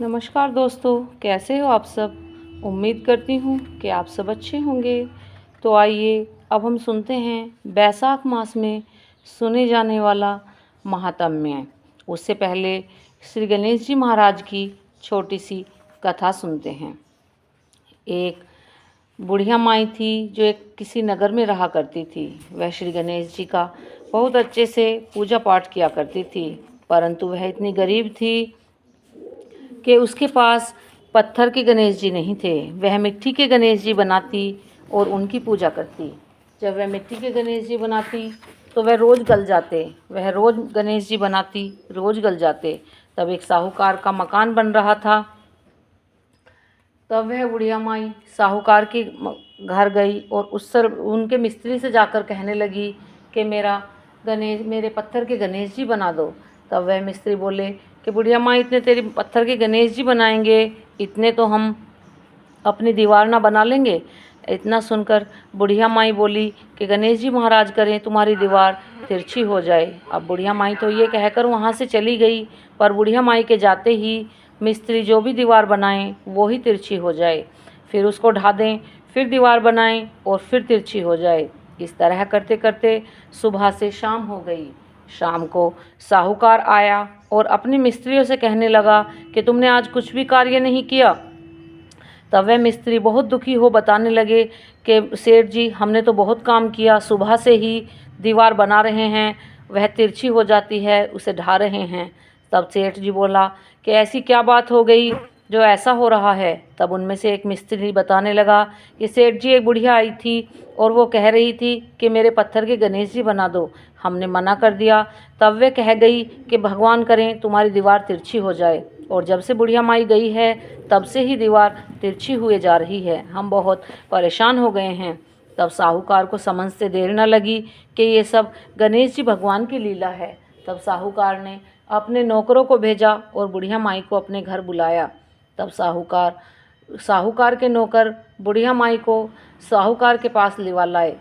नमस्कार दोस्तों, कैसे हो आप सब। उम्मीद करती हूँ कि आप सब अच्छे होंगे। तो आइए अब हम सुनते हैं बैसाख मास में सुने जाने वाला महात्म्य। उससे पहले श्री गणेश जी महाराज की छोटी सी कथा सुनते हैं। एक बुढ़िया माई थी जो एक किसी नगर में रहा करती थी। वह श्री गणेश जी का बहुत अच्छे से पूजा पाठ किया करती थी, परंतु वह इतनी गरीब थी कि उसके पास पत्थर के गणेश जी नहीं थे। वह मिट्टी के गणेश जी बनाती और उनकी पूजा करती। जब वह मिट्टी के गणेश जी बनाती तो वह रोज़ गल जाते। वह रोज़ गणेश जी बनाती, रोज़ गल जाते। तब एक साहूकार का मकान बन रहा था। तब वह बुढ़िया माई साहूकार के घर गई और उनके मिस्त्री से जाकर कहने लगी कि मेरे पत्थर के गणेश जी बना दो। तब वह मिस्त्री बोले कि बुढ़िया माँ, इतने तेरे पत्थर के गणेश जी बनाएंगे, इतने तो हम अपनी दीवार ना बना लेंगे। इतना सुनकर बुढ़िया माई बोली कि गणेश जी महाराज करें तुम्हारी दीवार तिरछी हो जाए। अब बुढ़िया माई तो ये कहकर वहाँ से चली गई, पर बुढ़िया माई के जाते ही मिस्त्री जो भी दीवार बनाएं वो ही तिरछी हो जाए। फिर उसको ढा दें, फिर दीवार बनाएं और फिर तिरछी हो जाए। इस तरह करते करते सुबह से शाम हो गई। शाम को साहूकार आया और अपने मिस्त्रियों से कहने लगा कि तुमने आज कुछ भी कार्य नहीं किया। तब वह मिस्त्री बहुत दुखी हो बताने लगे कि सेठ जी, हमने तो बहुत काम किया, सुबह से ही दीवार बना रहे हैं, वह तिरछी हो जाती है, उसे ढा रहे हैं। तब सेठ जी बोला कि ऐसी क्या बात हो गई जो ऐसा हो रहा है। तब उनमें से एक मिस्त्री बताने लगा कि सेठ जी, एक बुढ़िया आई थी और वो कह रही थी कि मेरे पत्थर के गणेश जी बना दो। हमने मना कर दिया। तब वे कह गई कि भगवान करें तुम्हारी दीवार तिरछी हो जाए। और जब से बुढ़िया माई गई है तब से ही दीवार तिरछी हुए जा रही है। हम बहुत परेशान हो गए हैं। तब साहूकार को समझते देर न लगी कि ये सब गणेश जी भगवान की लीला है। तब साहूकार ने अपने नौकरों को भेजा और बुढ़िया माई को अपने घर बुलाया। तब साहूकार के नौकर बुढ़िया माई को साहूकार के पास लिवा लाए।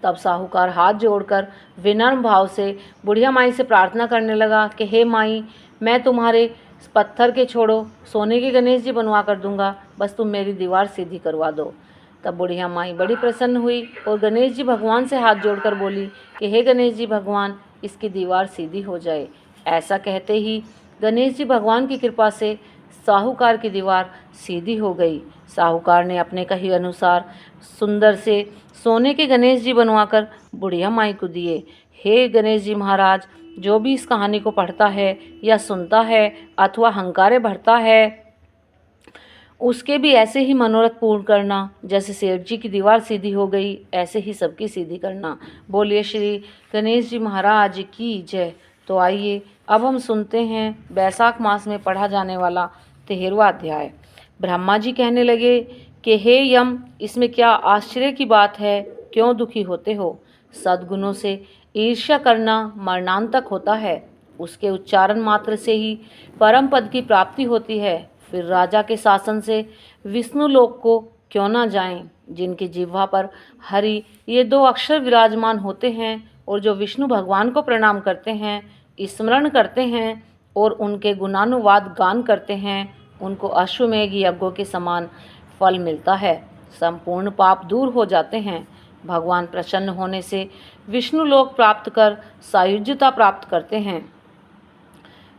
तब साहूकार हाथ जोड़कर विनम्र भाव से बुढ़िया माई से प्रार्थना करने लगा कि हे माई, मैं तुम्हारे पत्थर के छोड़ो सोने के गणेश जी बनवा कर दूंगा, बस तुम मेरी दीवार सीधी करवा दो। तब बुढ़िया माई बड़ी प्रसन्न हुई और गणेश जी भगवान से हाथ जोड़कर बोली कि हे गणेश जी भगवान, इसकी दीवार सीधी हो जाए। ऐसा कहते ही गणेश जी भगवान की कृपा से साहूकार की दीवार सीधी हो गई। साहूकार ने अपने कहे अनुसार सुंदर से सोने के गणेश जी बनवाकर बुढ़िया माई को दिए। हे गणेश जी महाराज, जो भी इस कहानी को पढ़ता है या सुनता है अथवा हंकारे भरता है, उसके भी ऐसे ही मनोरथ पूर्ण करना। जैसे सेठ जी की दीवार सीधी हो गई, ऐसे ही सबकी सीधी करना। बोलिए श्री गणेश जी महाराज की जय। तो आइए अब हम सुनते हैं बैसाख मास में पढ़ा जाने वाला 13वां अध्याय। ब्रह्मा जी कहने लगे कि हे यम, इसमें क्या आश्चर्य की बात है, क्यों दुखी होते हो। सद्गुणों से ईर्ष्या करना मरणांतक होता है। उसके उच्चारण मात्र से ही परम पद की प्राप्ति होती है। फिर राजा के शासन से विष्णु लोक को क्यों ना जाएं, जिनकी जिह्वा पर हरि ये 2 अक्षर विराजमान होते हैं और जो विष्णु भगवान को प्रणाम करते हैं, स्मरण करते हैं और उनके गुणानुवाद गान करते हैं, उनको अश्वमेघ यज्ञों के समान फल मिलता है। संपूर्ण पाप दूर हो जाते हैं। भगवान प्रसन्न होने से विष्णु लोक प्राप्त कर सायुज्यता प्राप्त करते हैं।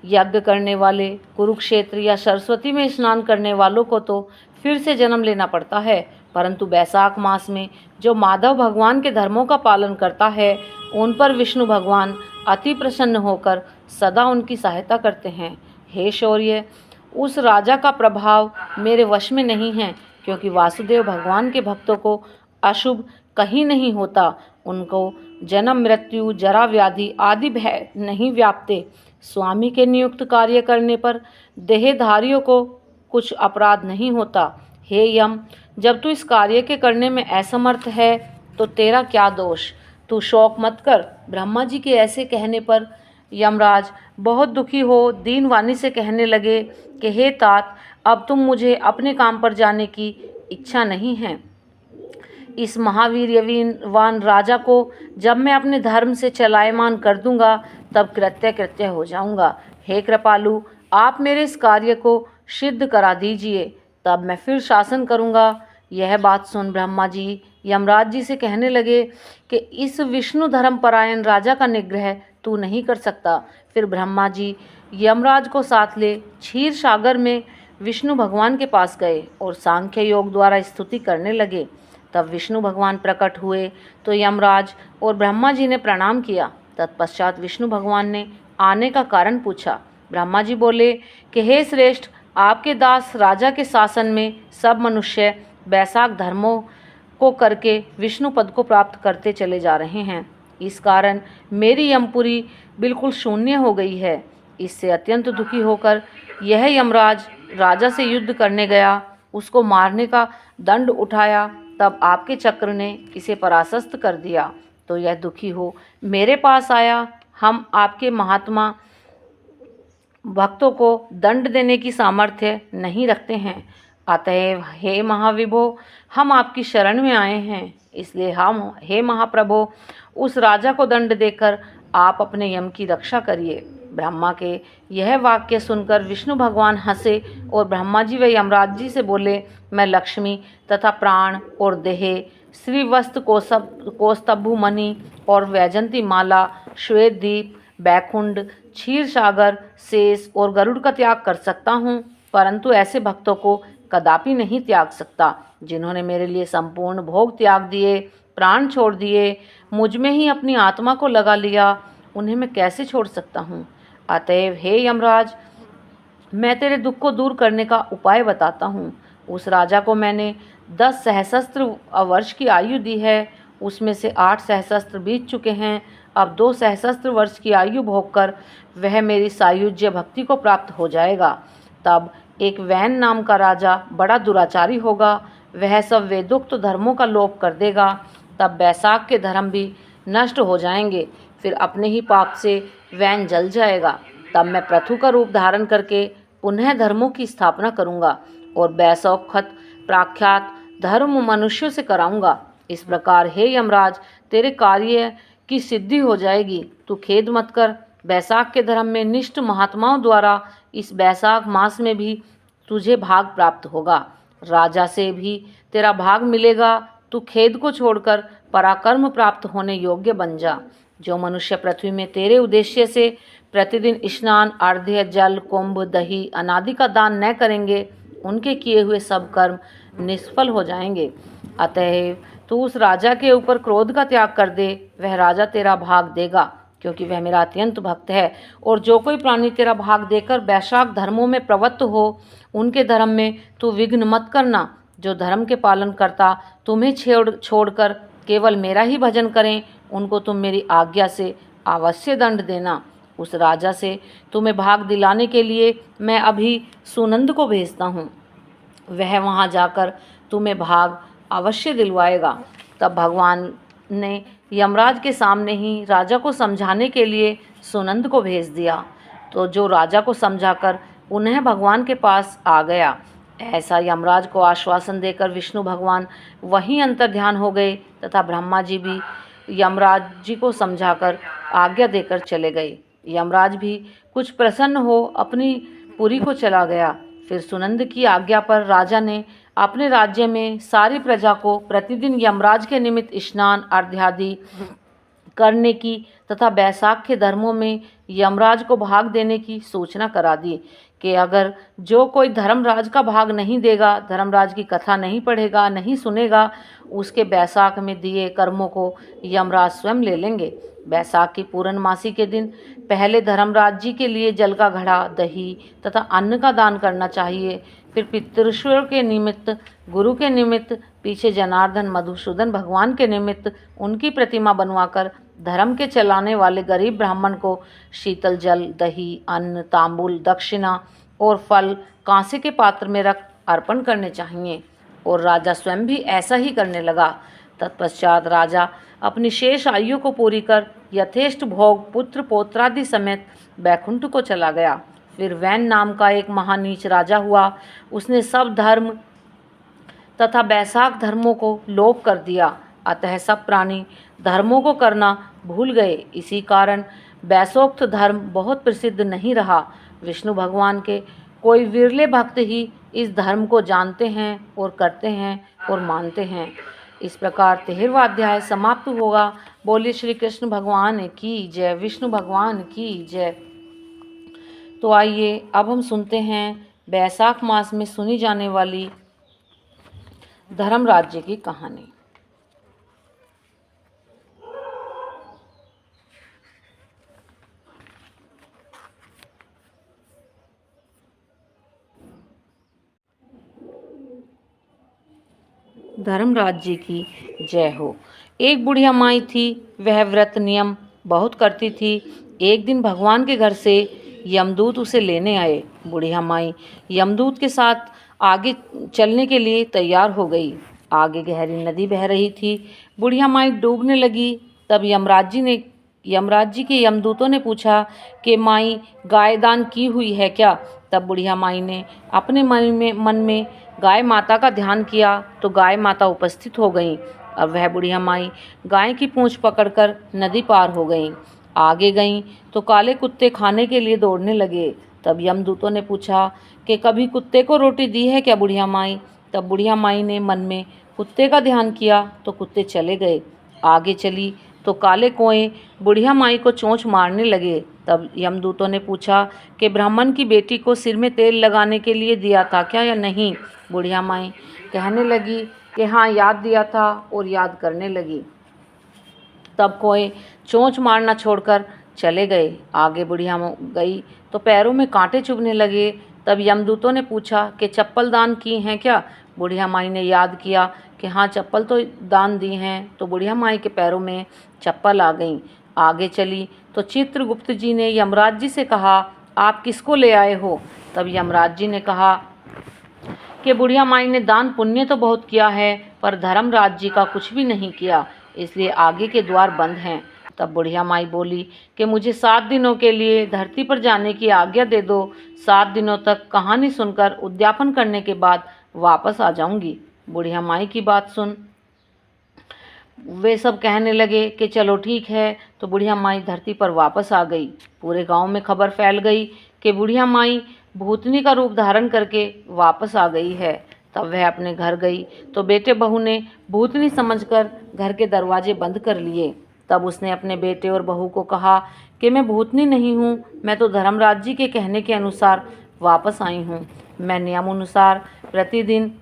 यज्ञ करने वाले कुरुक्षेत्र या सरस्वती में स्नान करने वालों को तो फिर से जन्म लेना पड़ता है, परंतु बैसाख मास में जो माधव भगवान के धर्मों का पालन करता है, उन पर विष्णु भगवान अति प्रसन्न होकर सदा उनकी सहायता करते हैं। हे शौर्य, उस राजा का प्रभाव मेरे वश में नहीं है, क्योंकि वासुदेव भगवान के भक्तों को अशुभ कहीं नहीं होता। उनको जन्म मृत्यु जरा व्याधि आदि भय नहीं व्यापते। स्वामी के नियुक्त कार्य करने पर देहधारियों को कुछ अपराध नहीं होता। हे यम, जब तू इस कार्य के करने में असमर्थ है तो तेरा क्या दोष, तू शोक मत कर। ब्रह्मा जी के ऐसे कहने पर यमराज बहुत दुखी हो दीन वाणी से कहने लगे कि हे तात, अब तुम मुझे अपने काम पर जाने की इच्छा नहीं है। इस महावीर्यवान राजा को जब मैं अपने धर्म से चलायमान कर दूंगा, तब कृत्य हो जाऊंगा। हे कृपालु, आप मेरे इस कार्य को सिद्ध करा दीजिए, तब मैं फिर शासन करूँगा। यह बात सुन ब्रह्मा जी यमराज जी से कहने लगे कि इस विष्णु धर्मपरायण राजा का निग्रह तू नहीं कर सकता। फिर ब्रह्मा जी यमराज को साथ ले क्षीर सागर में विष्णु भगवान के पास गए और सांख्य योग द्वारा स्तुति करने लगे। तब विष्णु भगवान प्रकट हुए तो यमराज और ब्रह्मा जी ने प्रणाम किया। तत्पश्चात विष्णु भगवान ने आने का कारण पूछा। ब्रह्मा जी बोले कि हे श्रेष्ठ, आपके दास राजा के शासन में सब मनुष्य वैशाख धर्मों को करके विष्णु पद को प्राप्त करते चले जा रहे हैं। इस कारण मेरी यमपुरी बिल्कुल शून्य हो गई है। इससे अत्यंत दुखी होकर यह यमराज राजा से युद्ध करने गया, उसको मारने का दंड उठाया। तब आपके चक्र ने इसे परास्त कर दिया तो यह दुखी हो मेरे पास आया। हम आपके महात्मा भक्तों को दंड देने की सामर्थ्य नहीं रखते हैं, अतएव हे महाविभो, हम आपकी शरण में आए हैं। इसलिए हम हे महाप्रभो, उस राजा को दंड देकर आप अपने यम की रक्षा करिए। ब्रह्मा के यह वाक्य सुनकर विष्णु भगवान हंसे और ब्रह्मा जी व यमराज जी से बोले, मैं लक्ष्मी तथा प्राण और देह, श्रीवस्त कौस्तभु मणि और वैजंती माला, श्वेत दीप, बैकुंड, क्षीर सागर, शेष और गरुड़ का त्याग कर सकता हूँ, परंतु ऐसे भक्तों को कदापि नहीं त्याग सकता जिन्होंने मेरे लिए संपूर्ण भोग त्याग दिए, प्राण छोड़ दिए, मुझ में ही अपनी आत्मा को लगा लिया, उन्हें मैं कैसे छोड़ सकता हूँ। अतएव हे यमराज, मैं तेरे दुख को दूर करने का उपाय बताता हूँ। उस राजा को मैंने 10 सहस्त्र वर्ष की आयु दी है, उसमें से 8 सहस्त्र बीत चुके हैं। अब 2 सहस्त्र वर्ष की आयु भोगकर वह मेरी सायुज्य भक्ति को प्राप्त हो जाएगा। तब एक वैन नाम का राजा बड़ा दुराचारी होगा, वह सब वेदोक्त धर्मों का लोप कर देगा। तब वैशाख के धर्म भी नष्ट हो जाएंगे, फिर अपने ही पाप से वैन जल जाएगा। तब मैं पृथु का रूप धारण करके पुनः धर्मों की स्थापना करूँगा और वैशोखत प्रख्यात धर्म मनुष्यों से कराऊँगा। इस प्रकार हे यमराज, तेरे कार्य की सिद्धि हो जाएगी। तू खेद मत कर, वैशाख के धर्म में निष्ठ महात्माओं द्वारा इस वैशाख मास में भी तुझे भाग प्राप्त होगा, राजा से भी तेरा भाग मिलेगा। तू खेद को छोड़कर पराक्रम प्राप्त होने योग्य बन जा। जो मनुष्य पृथ्वी में तेरे उद्देश्य से प्रतिदिन स्नान, अर्घ्य, जल, कुंभ, दही अनादि का दान न करेंगे, उनके किए हुए सब कर्म निष्फल हो जाएंगे। अतएव तू उस राजा के ऊपर क्रोध का त्याग कर दे, वह राजा तेरा भाग देगा, क्योंकि वह मेरा अत्यंत भक्त है। और जो कोई प्राणी तेरा भाग देकर वैशाख धर्मों में प्रवृत्त हो, उनके धर्म में तू विघ्न मत करना। जो धर्म के पालन करता तुम्हें छोड़कर केवल मेरा ही भजन करें, उनको तुम मेरी आज्ञा से अवश्य दंड देना। उस राजा से तुम्हें भाग दिलाने के लिए मैं अभी सुनंद को भेजता हूँ, वह वहाँ जाकर तुम्हें भाग अवश्य दिलवाएगा। तब भगवान ने यमराज के सामने ही राजा को समझाने के लिए सुनंद को भेज दिया, तो जो राजा को समझाकर पुनः भगवान के पास आ गया। ऐसा यमराज को आश्वासन देकर विष्णु भगवान वहीं अंतर्ध्यान हो गए तथा ब्रह्मा जी भी यमराज जी को समझाकर आज्ञा देकर चले गए। यमराज भी कुछ प्रसन्न हो अपनी पुरी को चला गया। फिर सुनंद की आज्ञा पर राजा ने अपने राज्य में सारी प्रजा को प्रतिदिन यमराज के निमित्त स्नान, अर्घ्यादि करने की तथा वैशाख के धर्मों में यमराज को भाग देने की सूचना करा दी कि अगर जो कोई धर्मराज का भाग नहीं देगा, धर्मराज की कथा नहीं पढ़ेगा, नहीं सुनेगा, उसके वैशाख में दिए कर्मों को यमराज स्वयं ले लेंगे। वैशाख की पूर्णमासी के दिन पहले धर्मराज जी के लिए जल का घड़ा, दही तथा अन्न का दान करना चाहिए। फिर पितृश्वर के निमित्त, गुरु के निमित्त, पीछे जनार्दन मधुसूदन भगवान के निमित्त उनकी प्रतिमा बनवाकर धर्म के चलाने वाले गरीब ब्राह्मण को शीतल जल, दही, अन्न, तांबूल, दक्षिणा और फल कांसे के पात्र में रख अर्पण करने चाहिए। और राजा स्वयं भी ऐसा ही करने लगा। तत्पश्चात राजा अपनी शेष आयु को पूरी कर यथेष्ट भोग, पुत्र पौत्रादि समेत बैकुंठ को चला गया। फिर वैन नाम का एक महानीच राजा हुआ। उसने सब धर्म तथा वैशाख धर्मों को लोप कर दिया, अतः सब प्राणी धर्मों को करना भूल गए। इसी कारण वैशोक्त धर्म बहुत प्रसिद्ध नहीं रहा। विष्णु भगवान के कोई विरले भक्त ही इस धर्म को जानते हैं और करते हैं और मानते हैं। इस प्रकार 13वां अध्याय समाप्त होगा। बोलिए श्री कृष्ण भगवान की जय, विष्णु भगवान की जय। तो आइए अब हम सुनते हैं बैसाख मास में सुनी जाने वाली धर्म राज्य की कहानी। धर्म राज्य की जय हो। एक बुढ़िया माई थी, वह व्रत नियम बहुत करती थी। एक दिन भगवान के घर से यमदूत उसे लेने आए। बुढ़िया माई यमदूत के साथ आगे चलने के लिए तैयार हो गई। आगे गहरी नदी बह रही थी। बुढ़िया माई डूबने लगी। तब यमराज जी के यमदूतों ने पूछा कि माई गाय दान की हुई है क्या? तब बुढ़िया माई ने अपने मन में गाय माता का ध्यान किया तो गाय माता उपस्थित हो गईं। अब वह बुढ़िया माई गाय की पूंछ पकड़कर नदी पार हो गईं। आगे गईं तो काले कुत्ते खाने के लिए दौड़ने लगे। तब यमदूतों ने पूछा कि कभी कुत्ते को रोटी दी है क्या बुढ़िया माई? तब बुढ़िया माई ने मन में कुत्ते का ध्यान किया तो कुत्ते चले गए। आगे चली तो काले कोए बुढ़िया माई को चोंच मारने लगे। तब यमदूतों ने पूछा कि ब्राह्मण की बेटी को सिर में तेल लगाने के लिए दिया था क्या या नहीं? बुढ़िया माई कहने लगी कि हाँ, याद दिया था, और याद करने लगी। तब कोए चोंच मारना छोड़कर चले गए। आगे बुढ़िया गई तो पैरों में कांटे चुभने लगे। तब यमदूतों ने पूछा कि चप्पल दान की हैं क्या? बुढ़िया माई ने याद किया कि हाँ, चप्पल तो दान दी हैं। तो बुढ़िया माई के पैरों में चप्पल आ गई। आगे चली तो चित्रगुप्त जी ने यमराज जी से कहा, आप किसको ले आए हो? तब यमराज जी ने कहा कि बुढ़िया माई ने दान पुण्य तो बहुत किया है, पर धर्म राज्य का कुछ भी नहीं किया, इसलिए आगे के द्वार बंद हैं। तब बुढ़िया माई बोली कि मुझे 7 दिनों के लिए धरती पर जाने की आज्ञा दे दो। 7 दिनों तक कहानी सुनकर उद्यापन करने के बाद वापस आ जाऊंगी। बुढ़िया माई की बात सुन वे सब कहने लगे कि चलो ठीक है। तो बुढ़िया माई धरती पर वापस आ गई। पूरे गांव में खबर फैल गई कि बुढ़िया माई भूतनी का रूप धारण करके वापस आ गई है। तब वह अपने घर गई तो बेटे बहू ने भूतनी समझकर घर के दरवाजे बंद कर लिए। तब उसने अपने बेटे और बहू को कहा कि मैं भूतनी नहीं हूँ, मैं तो धर्मराज जी के कहने के अनुसार वापस आई हूँ। मैं नियम अनुसार प्रतिदिन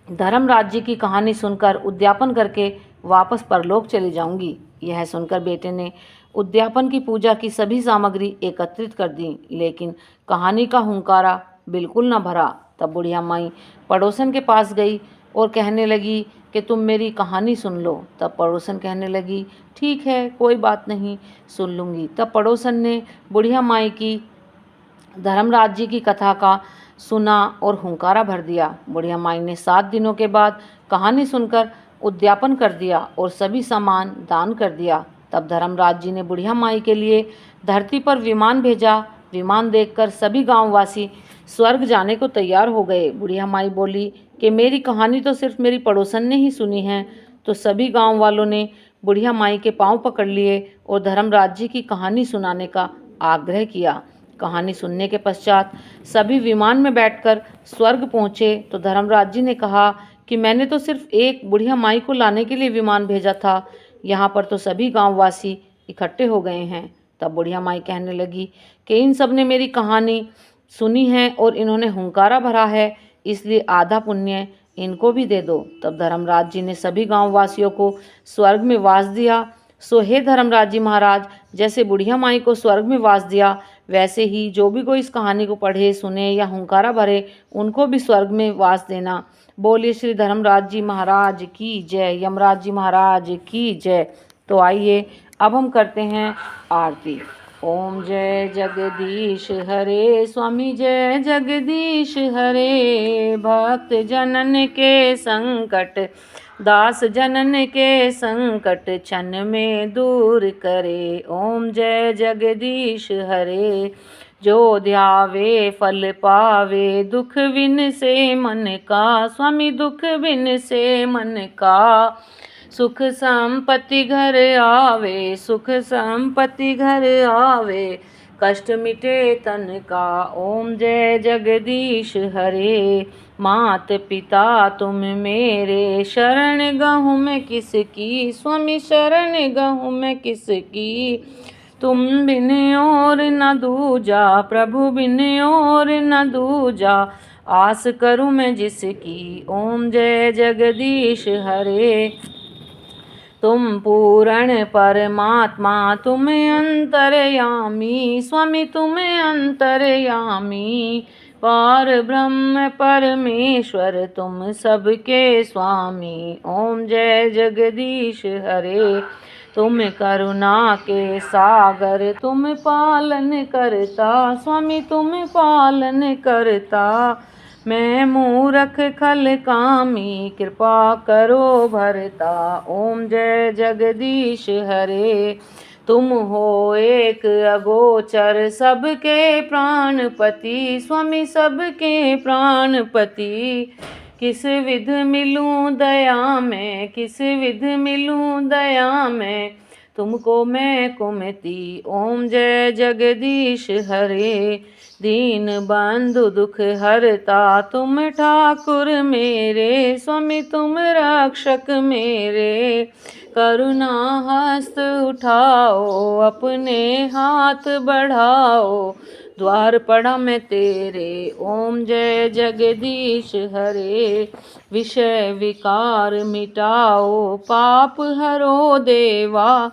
धर्म राज्य की कहानी सुनकर उद्यापन करके वापस परलोक चली जाऊंगी। यह सुनकर बेटे ने उद्यापन की पूजा की सभी सामग्री एकत्रित कर दी, लेकिन कहानी का हुंकारा बिल्कुल न भरा। तब बुढ़िया माई पड़ोसन के पास गई और कहने लगी कि तुम मेरी कहानी सुन लो। तब पड़ोसन कहने लगी, ठीक है, कोई बात नहीं, सुन लूँगी। तब पड़ोसन ने बुढ़िया माई की धर्मराज की कथा का सुना और हुंकारा भर दिया। बुढ़िया माई ने 7 दिनों के बाद कहानी सुनकर उद्यापन कर दिया और सभी सामान दान कर दिया। तब धर्मराज जी ने बुढ़िया माई के लिए धरती पर विमान भेजा। विमान देखकर सभी गांववासी स्वर्ग जाने को तैयार हो गए। बुढ़िया माई बोली कि मेरी कहानी तो सिर्फ मेरी पड़ोसन ने ही सुनी है। तो सभी गांव वालों ने बुढ़िया माई के पांव पकड़ लिए और धर्मराज जी की कहानी सुनाने का आग्रह किया। कहानी सुनने के पश्चात सभी विमान में बैठकर स्वर्ग पहुँचे। तो धर्मराज जी ने कहा कि मैंने तो सिर्फ एक बुढ़िया माई को लाने के लिए विमान भेजा था, यहाँ पर तो सभी गांववासी इकट्ठे हो गए हैं। तब बुढ़िया माई कहने लगी कि इन सब ने मेरी कहानी सुनी है और इन्होंने हुंकारा भरा है, इसलिए आधा पुण्य इनको भी दे दो। तब धर्मराज जी ने सभी गांववासियों को स्वर्ग में वास दिया। सो हे धर्मराज जी महाराज, जैसे बुढ़िया माई को स्वर्ग में वास दिया, वैसे ही जो भी कोई इस कहानी को पढ़े, सुने या हुंकारा भरे, उनको भी स्वर्ग में वास देना। बोलिए श्री धर्मराज जी महाराज की जय, यमराज जी महाराज की जय। तो आइए अब हम करते हैं आरती। ओम जय जगदीश हरे, स्वामी जय जगदीश हरे। भक्त जनन के संकट, दास जनन के संकट, क्षण में दूर करे। ओम जय जगदीश हरे। जो ध्यावे फल पावे, दुख बिन से मन का, स्वामी दुख बिन से मन का। सुख संपत्ति घर आवे, सुख संपत्ति घर आवे। कष्ट मिटे तन का। ओम जय जगदीश हरे। मात पिता तुम मेरे, शरण गहूँ मैं किसकी। स्वामी शरण गहूँ मैं किसकी। तुम बिन और न दूजा, प्रभु बिन और न दूजा। आस करूँ मैं जिसकी। ओम जय जगदीश हरे। तुम पूर्ण परमात्मा तुम अंतर्यामी। स्वामी तुम अंतर्यामी। पार ब्रह्म परमेश्वर तुम सबके स्वामी। ओम जय जगदीश हरे। तुम करुणा के सागर तुम पालन करता। स्वामी तुम पालन करता। मैं मूरख खल कामी, कृपा करो भरता। ओम जय जगदीश हरे। तुम हो एक अगोचर, सबके प्राणपति। स्वामी सबके प्राणपति। किस विध मिलूं दया में, किस विध मिलूं दया में। तुमको मैं कुमति। ओम जय जगदीश हरे। दीन बंधु दुख हरता तुम ठाकुर मेरे। स्वामी तुम रक्षक मेरे। करुणा हस्त उठाओ, अपने हाथ बढ़ाओ। द्वार पड़ा मैं तेरे। ओम जय जगदीश हरे। विषय विकार मिटाओ, पाप हरो देवा।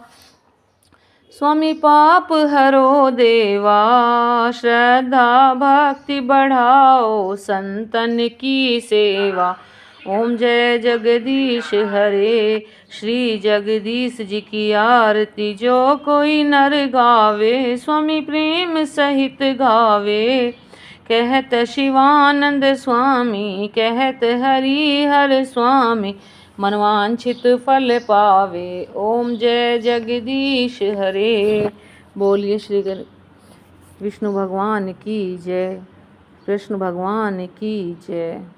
स्वामी पाप हरो देवा। श्रद्धा भक्ति बढ़ाओ, संतन की सेवा। ओम जय जगदीश हरे। श्री जगदीश जी की आरती जो कोई नर गावे। स्वामी प्रेम सहित गावे। कहत शिवानंद स्वामी, कहत हरि हर स्वामी। मनवांछित फल पावे। ओम जय जगदीश हरे। बोलिए श्री विष्णु भगवान की जय। कृष्ण भगवान की जय।